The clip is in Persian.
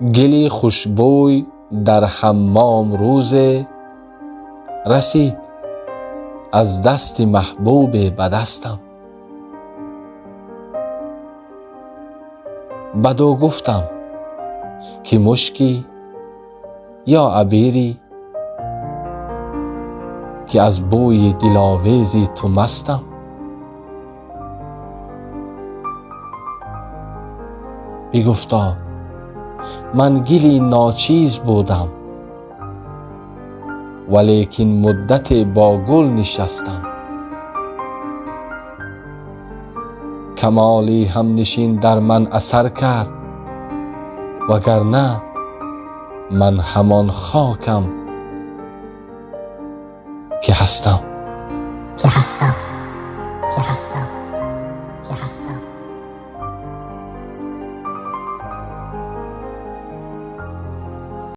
گلی خوشبوی در حمام روز رسید از دست محبوب به دستم. بدو گفتم که مشکی یا عبیری، که از بوی دلاویزی تو مستم. بگفتا من گلی ناچیز بودم، ولیکن مدت با گل نشستم. کمالی همنشین در من اثر کرد، وگرنه من همان خاکم که هستم.